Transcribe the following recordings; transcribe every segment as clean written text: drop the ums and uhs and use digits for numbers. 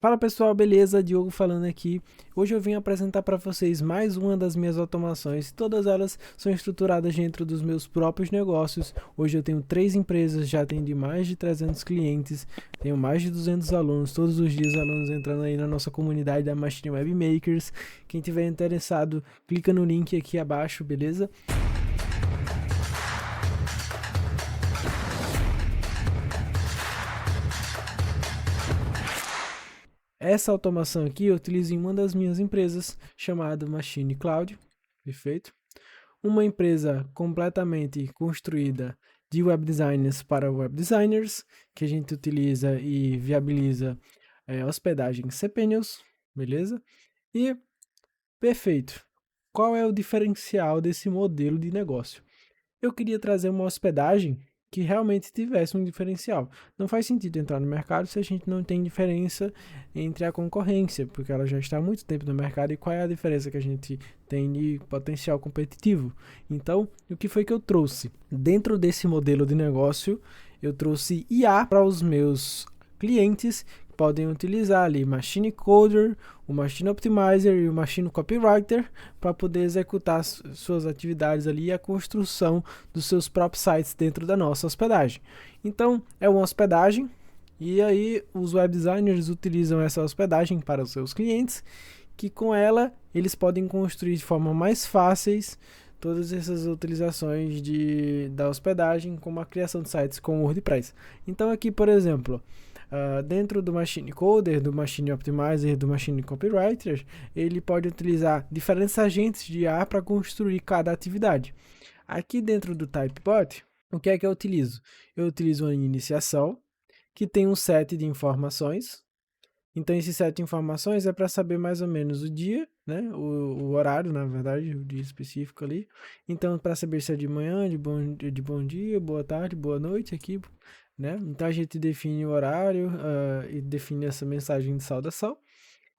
Fala pessoal, beleza? Diogo falando aqui. Hoje eu vim apresentar para vocês mais uma das minhas automações. Todas elas são estruturadas dentro dos meus próprios negócios. Hoje eu tenho 3 empresas, já atendi mais de 300 clientes, tenho mais de 200 alunos. Todos os dias alunos entrando aí na nossa comunidade da Machine Web Makers. Quem tiver interessado, clica no link aqui abaixo, beleza? Essa automação aqui eu utilizo em uma das minhas empresas, chamada Machine Cloud, perfeito? Uma empresa completamente construída de web designers para web designers, que a gente utiliza e viabiliza hospedagem cPanels, beleza? E, perfeito, qual é o diferencial desse modelo de negócio? Eu queria trazer uma hospedagem que realmente tivesse um diferencial. Não faz sentido entrar no mercado se a gente não tem diferença entre a concorrência, porque ela já está há muito tempo no mercado e qual é a diferença que a gente tem de potencial competitivo. Então, o que foi que eu trouxe? Dentro desse modelo de negócio, eu trouxe IA para os meus clientes que podem utilizar ali Machine Coder, o Machine Optimizer e o Machine Copywriter para poder executar suas atividades ali e a construção dos seus próprios sites dentro da nossa hospedagem. Então, é uma hospedagem e aí os web designers utilizam essa hospedagem para os seus clientes, que com ela eles podem construir de forma mais fáceis todas essas utilizações da hospedagem, como a criação de sites com WordPress. Então aqui, por exemplo, dentro do Machine Coder, do Machine Optimizer, do Machine Copywriter, ele pode utilizar diferentes agentes de IA para construir cada atividade. Aqui dentro do Typebot, o que é que eu utilizo? Eu utilizo uma iniciação que tem um set de informações. Então, esse set de informações é para saber mais ou menos o dia, né? O horário, na verdade, o dia específico ali. Então, para saber se é de manhã, de bom dia, boa tarde, boa noite aqui, né? Então, a gente define o horário e define essa mensagem de saudação.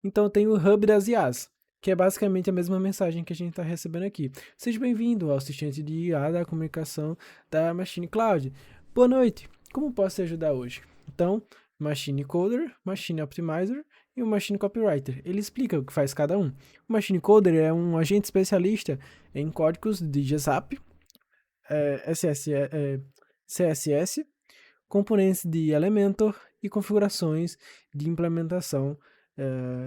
Então, tem o Hub das IAs, que é basicamente a mesma mensagem que a gente está recebendo aqui. Seja bem-vindo ao assistente de IA da comunicação da Machine Cloud. Boa noite, como posso te ajudar hoje? Então, Machine Coder, Machine Optimizer e o Machine Copywriter. Ele explica o que faz cada um. O Machine Coder é um agente especialista em códigos de JSAP, CSS, componentes de Elementor e configurações de implementação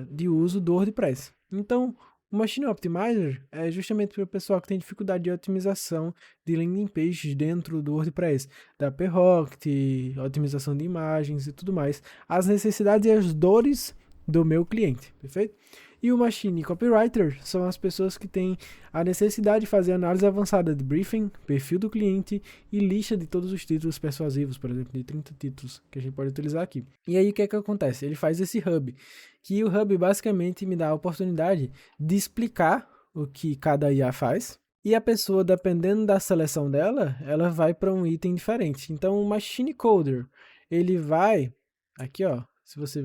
de uso do WordPress. Então, o Machine Optimizer é justamente para o pessoal que tem dificuldade de otimização de landing pages dentro do WordPress, da P-Rocket, otimização de imagens e tudo mais, as necessidades e as dores do meu cliente, perfeito? E o Machine Copywriter são as pessoas que têm a necessidade de fazer análise avançada de briefing, perfil do cliente e lista de todos os títulos persuasivos, por exemplo, de 30 títulos que a gente pode utilizar aqui. E aí o que é que acontece? Ele faz esse hub, que o hub basicamente me dá a oportunidade de explicar o que cada IA faz, e a pessoa, dependendo da seleção dela, ela vai para um item diferente. Então o Machine Coder, ele vai, aqui ó, se você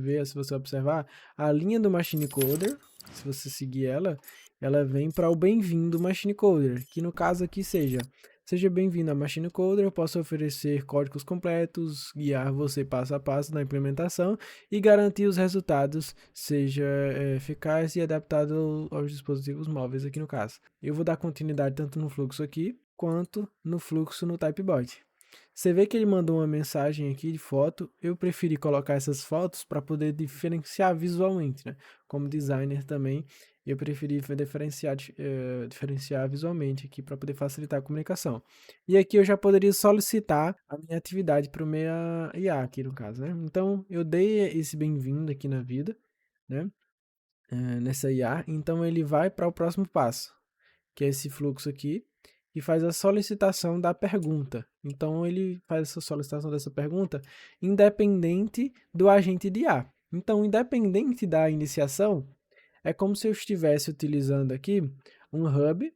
observar, a linha do Machine Coder, se você seguir ela vem para o bem-vindo Machine Coder, que no caso aqui seja bem-vindo a Machine Coder, eu posso oferecer códigos completos, guiar você passo a passo na implementação e garantir os resultados seja eficaz e adaptado aos dispositivos móveis aqui no caso. Eu vou dar continuidade tanto no fluxo aqui, quanto no fluxo no Typebot. Você vê que ele mandou uma mensagem aqui de foto, eu preferi colocar essas fotos para poder diferenciar visualmente, né? Como designer também, eu preferi diferenciar visualmente aqui para poder facilitar a comunicação. E aqui eu já poderia solicitar a minha atividade para o meu IA aqui no caso, né? Então, eu dei esse bem-vindo aqui na vida, né? Nessa IA, então ele vai para o próximo passo, que é esse fluxo aqui, e faz a solicitação da pergunta. Então, ele faz essa solicitação dessa pergunta independente do agente de IA. Então, independente da iniciação, é como se eu estivesse utilizando aqui um hub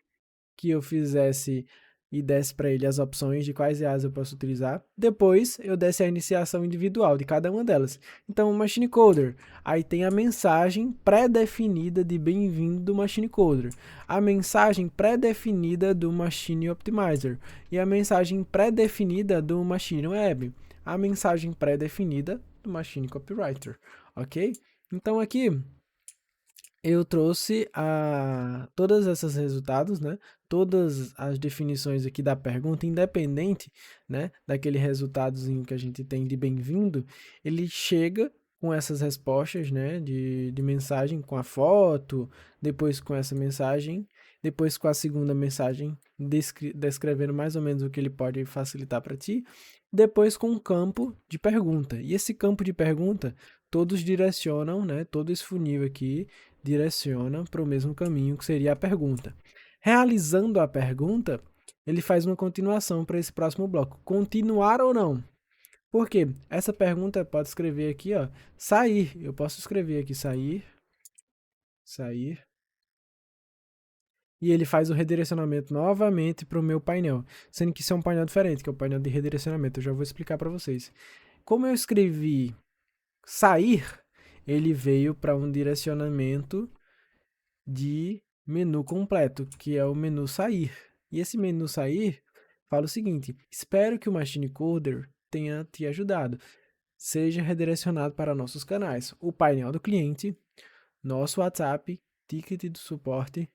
que eu fizesse e desse para ele as opções de quais IAs eu posso utilizar. Depois, eu desse a iniciação individual de cada uma delas. Então, o Machine Coder, aí tem a mensagem pré-definida de bem-vindo do Machine Coder, a mensagem pré-definida do Machine Optimizer e a mensagem pré-definida do Machine Web, a mensagem pré-definida do Machine Copywriter, ok? Então aqui eu trouxe todas esses resultados, né? Todas as definições aqui da pergunta, independente, né, daquele resultadozinho que a gente tem de bem-vindo, ele chega com essas respostas, né, de mensagem com a foto, depois com essa mensagem, depois com a segunda mensagem descrevendo mais ou menos o que ele pode facilitar para ti, depois com um campo de pergunta. E esse campo de pergunta, todos direcionam, né, todo esse funil aqui direciona para o mesmo caminho, que seria a pergunta. Realizando a pergunta, ele faz uma continuação para esse próximo bloco. Continuar ou não? Por quê? Essa pergunta pode escrever aqui, ó, sair. Eu posso escrever aqui sair, sair. E ele faz o redirecionamento novamente para o meu painel, sendo que isso é um painel diferente, que é o painel de redirecionamento. Eu já vou explicar para vocês. Como eu escrevi sair, ele veio para um direcionamento de menu completo, que é o menu sair. E esse menu sair fala o seguinte: espero que o Machine Coder tenha te ajudado. Seja redirecionado para nossos canais, o painel do cliente, nosso WhatsApp, ticket do suporte,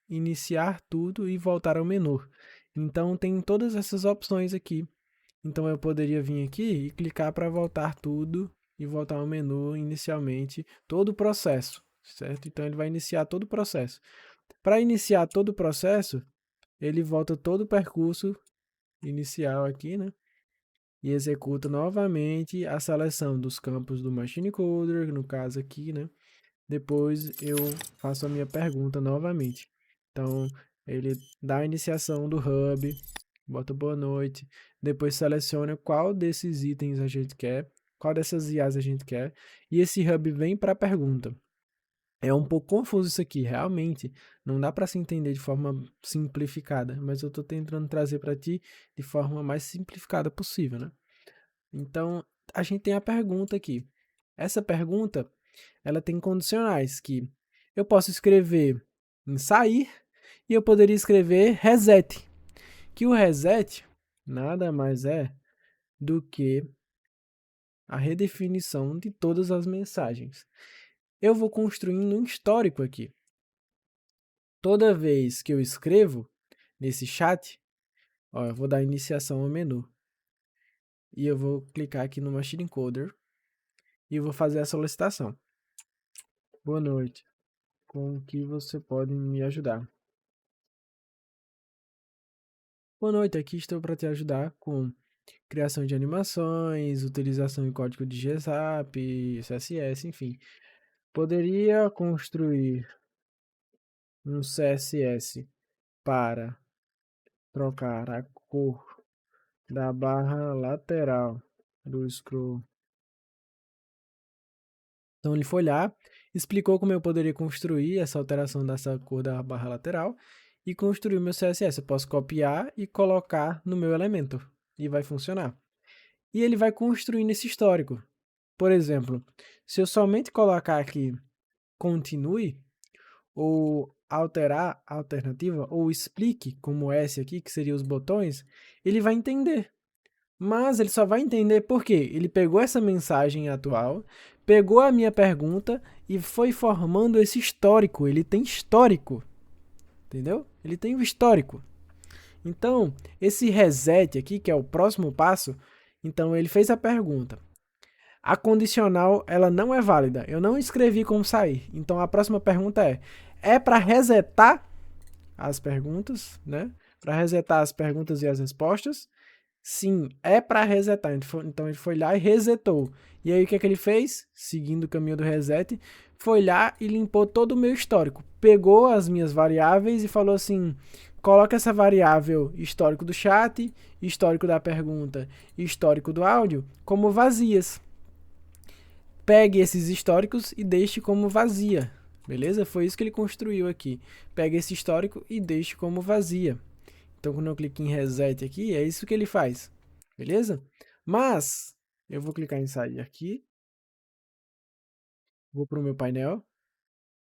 iniciar tudo e voltar ao menu. Então tem todas essas opções aqui. Então eu poderia vir aqui e clicar para voltar tudo e voltar ao menu inicialmente, todo o processo, certo? Então ele vai iniciar todo o processo. Para iniciar todo o processo, ele volta todo o percurso inicial aqui, né? E executa novamente a seleção dos campos do Machine Coder, no caso aqui, né? Depois eu faço a minha pergunta novamente. Então, ele dá a iniciação do hub, bota boa noite, depois seleciona qual desses itens a gente quer, qual dessas IAs a gente quer, e esse hub vem para a pergunta. É um pouco confuso isso aqui, realmente. Não dá para se entender de forma simplificada, mas eu estou tentando trazer para ti de forma mais simplificada possível, né? Então, a gente tem a pergunta aqui. Essa pergunta, ela tem condicionais que eu posso escrever em sair e eu poderia escrever reset, que o reset nada mais é do que a redefinição de todas as mensagens. Eu vou construindo um histórico aqui. Toda vez que eu escrevo nesse chat, ó, eu vou dar iniciação ao menu. E eu vou clicar aqui no Machine Encoder e eu vou fazer a solicitação. Boa noite. Com que você pode me ajudar? Boa noite, aqui estou para te ajudar com criação de animações, utilização de código de GSAP, CSS, enfim. Poderia construir um CSS para trocar a cor da barra lateral do scroll. Então ele foi lá, explicou como eu poderia construir essa alteração dessa cor da barra lateral e construir o meu CSS. Eu posso copiar e colocar no meu elemento e vai funcionar. E ele vai construindo esse histórico. Por exemplo, se eu somente colocar aqui continue, ou alterar a alternativa, ou explique, como esse aqui, que seria os botões, ele vai entender. Mas ele só vai entender porque ele pegou essa mensagem atual, pegou a minha pergunta e foi formando esse histórico. Ele tem histórico, entendeu? Ele tem o histórico. Então, esse reset aqui, que é o próximo passo, então ele fez a pergunta. A condicional, ela não é válida. Eu não escrevi como sair. Então, a próxima pergunta é para resetar as perguntas, né? Para resetar as perguntas e as respostas? Sim, é para resetar. Então, ele foi lá e resetou. E aí, o que é que ele fez? Seguindo o caminho do reset, foi lá e limpou todo o meu histórico. Pegou as minhas variáveis e falou assim, coloca essa variável histórico do chat, histórico da pergunta e histórico do áudio como vazias. Pegue esses históricos e deixe como vazia, beleza? Foi isso que ele construiu aqui. Pega esse histórico e deixe como vazia. Então, quando eu clico em reset aqui, é isso que ele faz, beleza? Mas, eu vou clicar em sair aqui, vou para o meu painel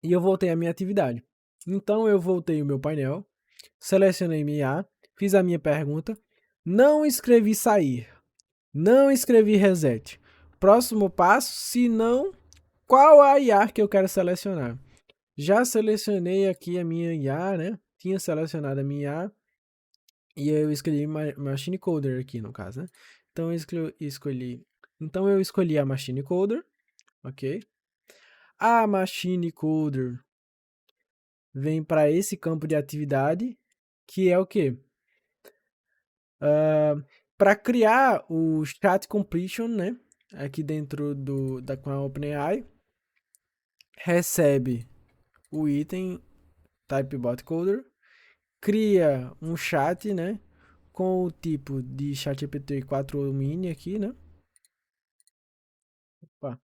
e eu voltei à minha atividade. Então, eu voltei o meu painel, selecionei minha IA, fiz a minha pergunta, não escrevi sair, não escrevi reset. Próximo passo, se não qual a IA que eu quero selecionar? Já selecionei aqui a minha IA, né? Tinha selecionado a minha IA e eu escolhi Machine Coder aqui, no caso, né? Então eu escolhi a Machine Coder, ok? A Machine Coder vem para esse campo de atividade, que é o quê? Para criar o chat completion, né? Aqui dentro com a OpenAI, recebe o item typebot coder, cria um chat, né? Com o tipo de ChatGPT 4 mini aqui, né? Opa.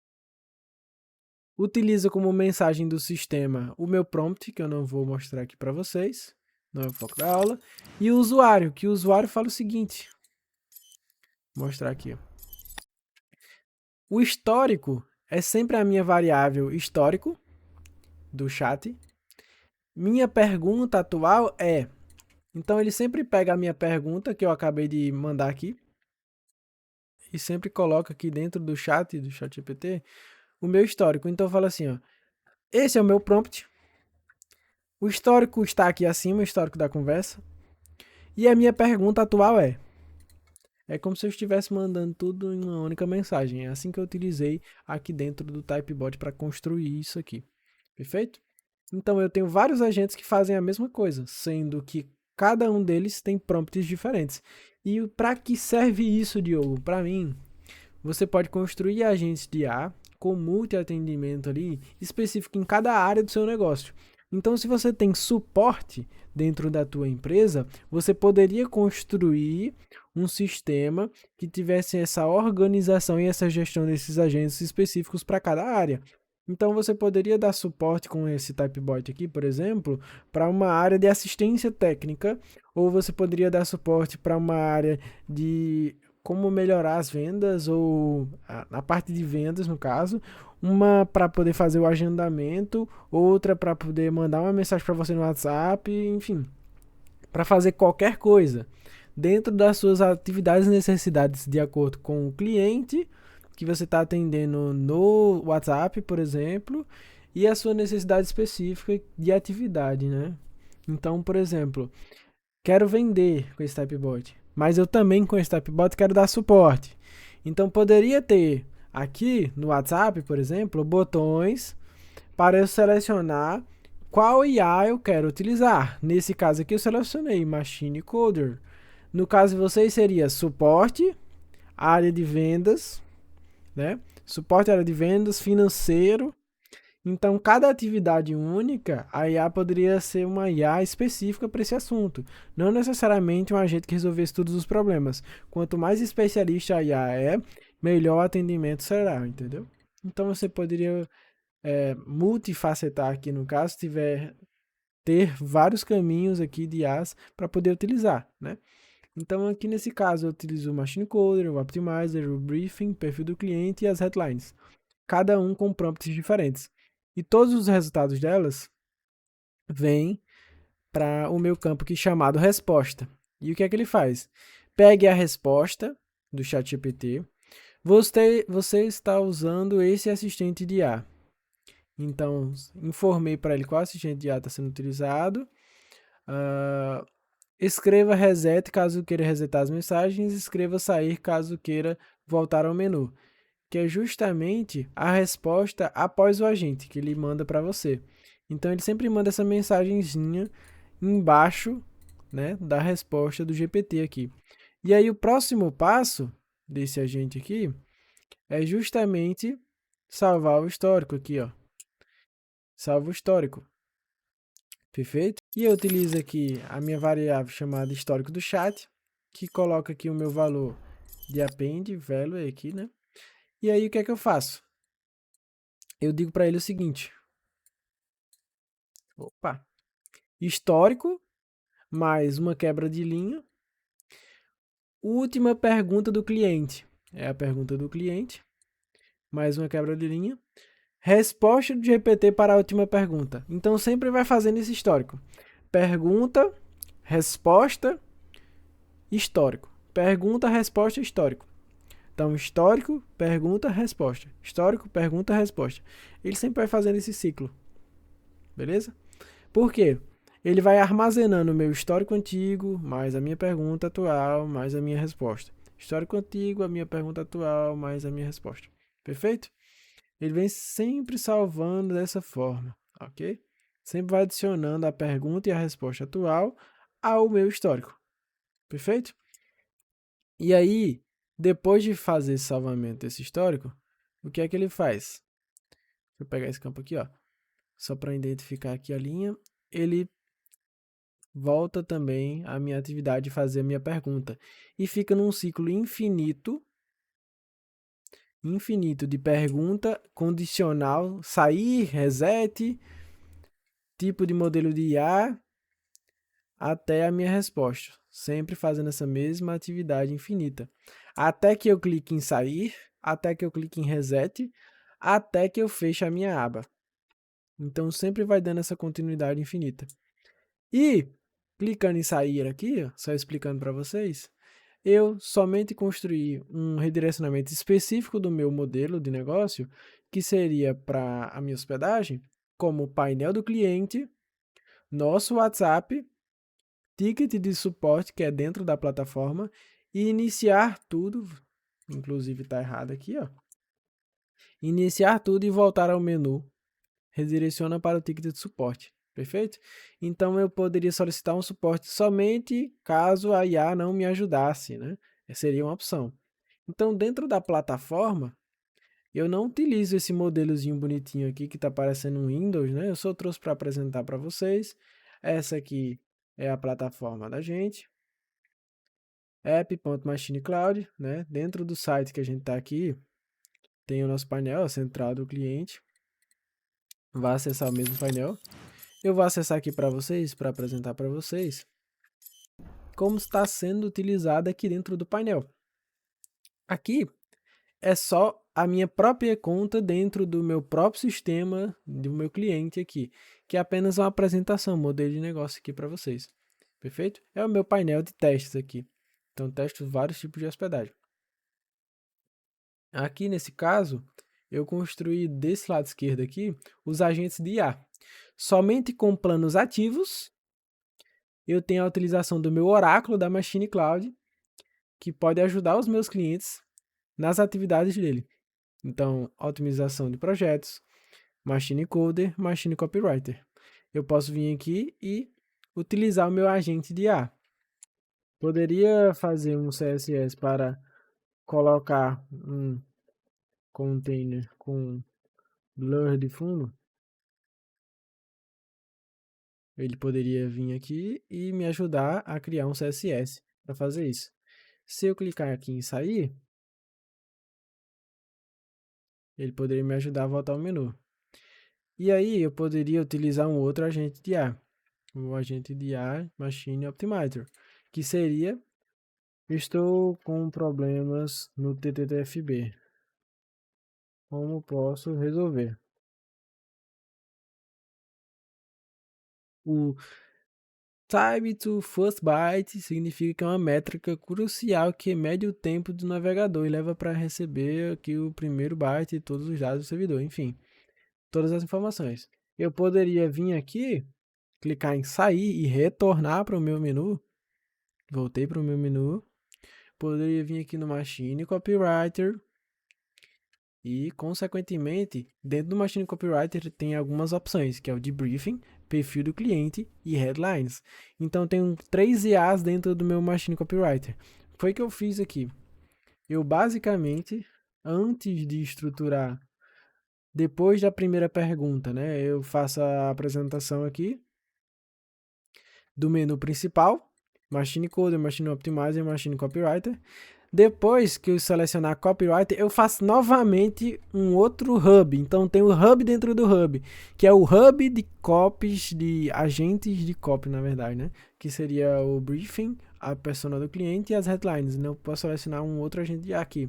Utiliza como mensagem do sistema o meu prompt, que eu não vou mostrar aqui para vocês, não é o foco da aula, e o usuário, que o usuário fala o seguinte, vou mostrar aqui. O histórico é sempre a minha variável histórico do chat. Minha pergunta atual é, então ele sempre pega a minha pergunta que eu acabei de mandar aqui e sempre coloca aqui dentro do chat GPT o meu histórico. Então eu falo assim, ó, esse é o meu prompt. O histórico está aqui acima, o histórico da conversa. E a minha pergunta atual é como se eu estivesse mandando tudo em uma única mensagem. É assim que eu utilizei aqui dentro do Typebot para construir isso aqui. Perfeito? Então eu tenho vários agentes que fazem a mesma coisa, sendo que cada um deles tem prompts diferentes. E para que serve isso, Diogo? Para mim, você pode construir agentes de IA com multi-atendimento ali específico em cada área do seu negócio. Então, se você tem suporte dentro da tua empresa, você poderia construir um sistema que tivesse essa organização e essa gestão desses agentes específicos para cada área. Então, você poderia dar suporte com esse Typebot aqui, por exemplo, para uma área de assistência técnica, ou você poderia dar suporte para uma área de como melhorar as vendas, ou a parte de vendas, no caso, uma para poder fazer o agendamento, outra para poder mandar uma mensagem para você no WhatsApp, enfim, para fazer qualquer coisa dentro das suas atividades e necessidades de acordo com o cliente que você está atendendo no WhatsApp, por exemplo, e a sua necessidade específica de atividade, né? Então, por exemplo, quero vender com esse Typebot, mas eu também com esse Typebot quero dar suporte. Então, poderia ter aqui no WhatsApp, por exemplo, botões para eu selecionar qual IA eu quero utilizar. Nesse caso aqui eu selecionei Machine Coder. No caso de vocês seria suporte, área de vendas, né? Suporte, área de vendas, financeiro. Então, cada atividade única, a IA poderia ser uma IA específica para esse assunto. Não necessariamente um agente que resolvesse todos os problemas. Quanto mais especialista a IA é, melhor o atendimento será, entendeu? Então, você poderia multifacetar aqui no caso, ter vários caminhos aqui de IAs para poder utilizar, né? Então, aqui nesse caso, eu utilizo o Machine Coder, o Optimizer, o Briefing, perfil do cliente e as headlines. Cada um com prompts diferentes. E todos os resultados delas vêm para o meu campo aqui chamado resposta. E o que é que ele faz? Pegue a resposta do ChatGPT. Você está usando esse assistente de IA. Então, informei para ele qual assistente de IA está sendo utilizado. Escreva reset caso queira resetar as mensagens. Escreva sair caso queira voltar ao menu. Que é justamente a resposta após o agente que ele manda para você. Então, ele sempre manda essa mensagenzinha embaixo, né, da resposta do GPT aqui. E aí, o próximo passo desse agente aqui é justamente salvar o histórico aqui, ó. Salva o histórico. Perfeito? E eu utilizo aqui a minha variável chamada histórico do chat, que coloca aqui o meu valor de append value aqui, né? E aí, o que é que eu faço? Eu digo para ele o seguinte. Opa! Histórico, mais uma quebra de linha. Última pergunta do cliente. É a pergunta do cliente. Mais uma quebra de linha. Resposta do GPT para a última pergunta. Então, sempre vai fazendo esse histórico. Pergunta, resposta, histórico. Pergunta, resposta, histórico. Então, histórico, pergunta, resposta. Histórico, pergunta, resposta. Ele sempre vai fazendo esse ciclo. Beleza? Por quê? Ele vai armazenando o meu histórico antigo, mais a minha pergunta atual, mais a minha resposta. Histórico antigo, a minha pergunta atual, mais a minha resposta. Perfeito? Ele vem sempre salvando dessa forma, ok? Sempre vai adicionando a pergunta e a resposta atual ao meu histórico. Perfeito? E aí, depois de fazer esse salvamento desse histórico, o que é que ele faz? Deixa eu pegar esse campo aqui, ó. Só para identificar aqui a linha. Ele volta também à minha atividade de fazer a minha pergunta. E fica num ciclo infinito de pergunta, condicional, sair, reset, tipo de modelo de IA, até a minha resposta. Sempre fazendo essa mesma atividade infinita. Até que eu clique em sair, até que eu clique em reset, até que eu feche a minha aba. Então, sempre vai dando essa continuidade infinita. E, clicando em sair aqui, ó, só explicando para vocês, eu somente construí um redirecionamento específico do meu modelo de negócio, que seria para a minha hospedagem, como painel do cliente, nosso WhatsApp, ticket de suporte, que é dentro da plataforma, e iniciar tudo, inclusive está errado aqui, ó. Iniciar tudo e voltar ao menu, redireciona para o ticket de suporte. Perfeito? Então, eu poderia solicitar um suporte somente caso a IA não me ajudasse, né? Seria uma opção. Então, dentro da plataforma, eu não utilizo esse modelozinho bonitinho aqui que está aparecendo no Windows, né? Eu só trouxe para apresentar para vocês. Essa aqui é a plataforma da gente. app.machinecloud, né? Dentro do site que a gente está aqui, tem o nosso painel, a central do cliente. Vai acessar o mesmo painel. Eu vou acessar aqui para vocês, para apresentar para vocês como está sendo utilizado aqui dentro do painel. Aqui é só a minha própria conta dentro do meu próprio sistema, do meu cliente aqui, que é apenas uma apresentação, modelo de negócio aqui para vocês. Perfeito? É o meu painel de testes aqui. Então, testo vários tipos de hospedagem. Aqui, nesse caso, eu construí desse lado esquerdo aqui os agentes de IA. Somente com planos ativos, eu tenho a utilização do meu oráculo da Machine Cloud, que pode ajudar os meus clientes nas atividades dele. Então, otimização de projetos, Machine Coder, Machine Copywriter. Eu posso vir aqui e utilizar o meu agente de IA. Poderia fazer um CSS para colocar um container com blur de fundo. Ele poderia vir aqui e me ajudar a criar um CSS para fazer isso. Se eu clicar aqui em sair, ele poderia me ajudar a voltar ao menu. E aí eu poderia utilizar um outro agente de IA, o agente de IA Machine Optimizer, que seria: estou com problemas no TTTFB. Como posso resolver? O Time to First Byte significa que é uma métrica crucial que mede o tempo do navegador e leva para receber aqui o primeiro byte e todos os dados do servidor, enfim, todas as informações. Eu poderia vir aqui, clicar em sair e retornar para o meu menu. Voltei para o meu menu. Poderia vir aqui no Machine Copywriter. E, consequentemente, dentro do Machine Copywriter tem algumas opções, que é o debriefing, perfil do cliente e headlines. Então, tem 3 IAs dentro do meu Machine Copywriter. Foi o que eu fiz aqui. Eu, basicamente, antes de estruturar, depois da primeira pergunta, né, eu faço a apresentação aqui do menu principal, Machine Coder, Machine Optimizer, Machine Copywriter. Depois que eu selecionar Copywriter, eu faço novamente um outro hub. Então, tem o hub dentro do hub, que é o hub de copies, de agentes de copy, na verdade, né? Que seria o briefing, a persona do cliente e as headlines. Né? Eu posso selecionar um outro agente de IA aqui.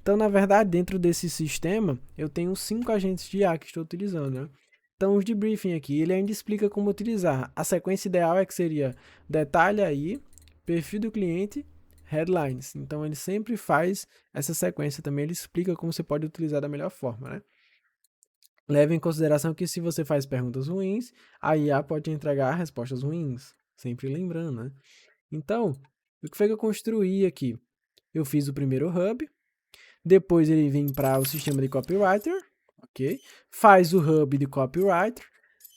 Então, na verdade, dentro desse sistema, eu tenho 5 agentes de IA que estou utilizando, né? Então, os de briefing aqui, ele ainda explica como utilizar. A sequência ideal é que seria detalhe aí, perfil do cliente, headlines. Então ele sempre faz essa sequência também, ele explica como você pode utilizar da melhor forma, né? Leve em consideração que se você faz perguntas ruins, a IA pode entregar respostas ruins, sempre lembrando, né? Então, o que foi que eu construí aqui? Eu fiz o primeiro hub, depois ele vem para o sistema de copywriter, ok? Faz o hub de copywriter,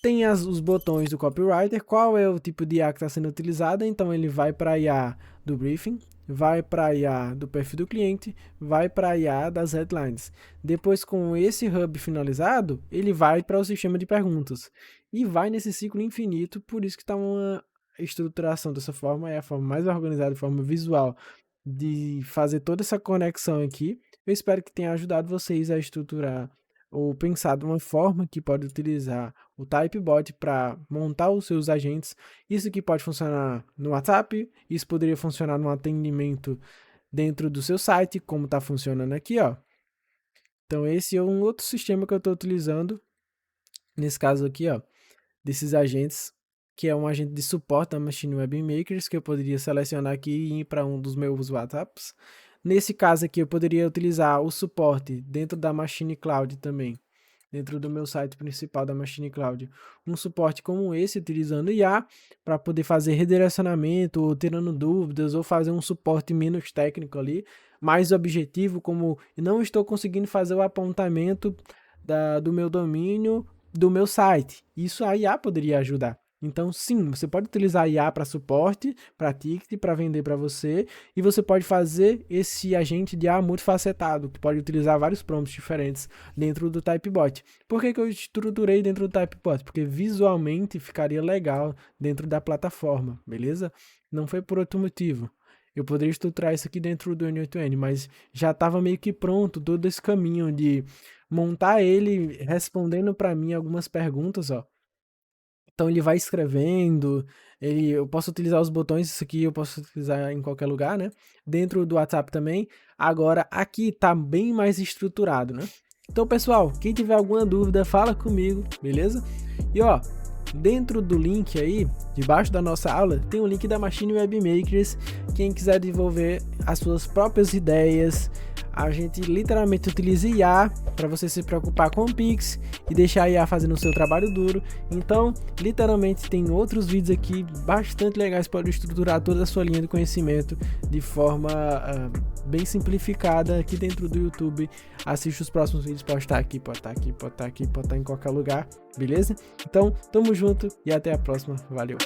tem os botões do copywriter, qual é o tipo de IA que está sendo utilizada, então ele vai para a IA do briefing, vai para a IA do perfil do cliente, vai para a IA das headlines. Depois, com esse hub finalizado, ele vai para o sistema de perguntas e vai nesse ciclo infinito, por isso que está uma estruturação dessa forma, é a forma mais organizada, de forma visual, de fazer toda essa conexão aqui. Eu espero que tenha ajudado vocês a estruturar ou pensar de uma forma que pode utilizar o Typebot para montar os seus agentes. Isso aqui pode funcionar no WhatsApp, isso poderia funcionar no atendimento dentro do seu site, como está funcionando aqui, ó. Então esse é um outro sistema que eu estou utilizando, nesse caso aqui, ó, desses agentes, que é um agente de suporte da Machine Web Makers, que eu poderia selecionar aqui e ir para um dos meus WhatsApps. Nesse caso aqui, eu poderia utilizar o suporte dentro da Machine Cloud também, dentro do meu site principal da Machine Cloud. Um suporte como esse, utilizando IA, para poder fazer redirecionamento, ou tirando dúvidas, ou fazer um suporte menos técnico ali, mais objetivo, como não estou conseguindo fazer o apontamento do meu domínio, do meu site. Isso a IA poderia ajudar. Então, sim, você pode utilizar a IA para suporte, para ticket, para vender para você, e você pode fazer esse agente de IA multifacetado, que pode utilizar vários prompts diferentes dentro do Typebot. Por que eu estruturei dentro do Typebot? Porque visualmente ficaria legal dentro da plataforma, beleza? Não foi por outro motivo. Eu poderia estruturar isso aqui dentro do N8N, mas já estava meio que pronto todo esse caminho de montar ele respondendo para mim algumas perguntas, ó. Então ele vai escrevendo, eu posso utilizar os botões, isso aqui eu posso utilizar em qualquer lugar, né? Dentro do WhatsApp também. Agora aqui tá bem mais estruturado, né? Então pessoal, quem tiver alguma dúvida, fala comigo, beleza? E ó, dentro do link aí, debaixo da nossa aula, tem o link da Machine Web Makers. Quem quiser desenvolver as suas próprias ideias, a gente literalmente utiliza IA para você se preocupar com o Pix e deixar a IA fazendo o seu trabalho duro. Então, literalmente tem outros vídeos aqui bastante legais para estruturar toda a sua linha de conhecimento de forma bem simplificada aqui dentro do YouTube. Assiste os próximos vídeos, pode estar aqui, pode estar aqui, pode estar aqui, pode estar em qualquer lugar, beleza? Então, tamo junto e até a próxima. Valeu!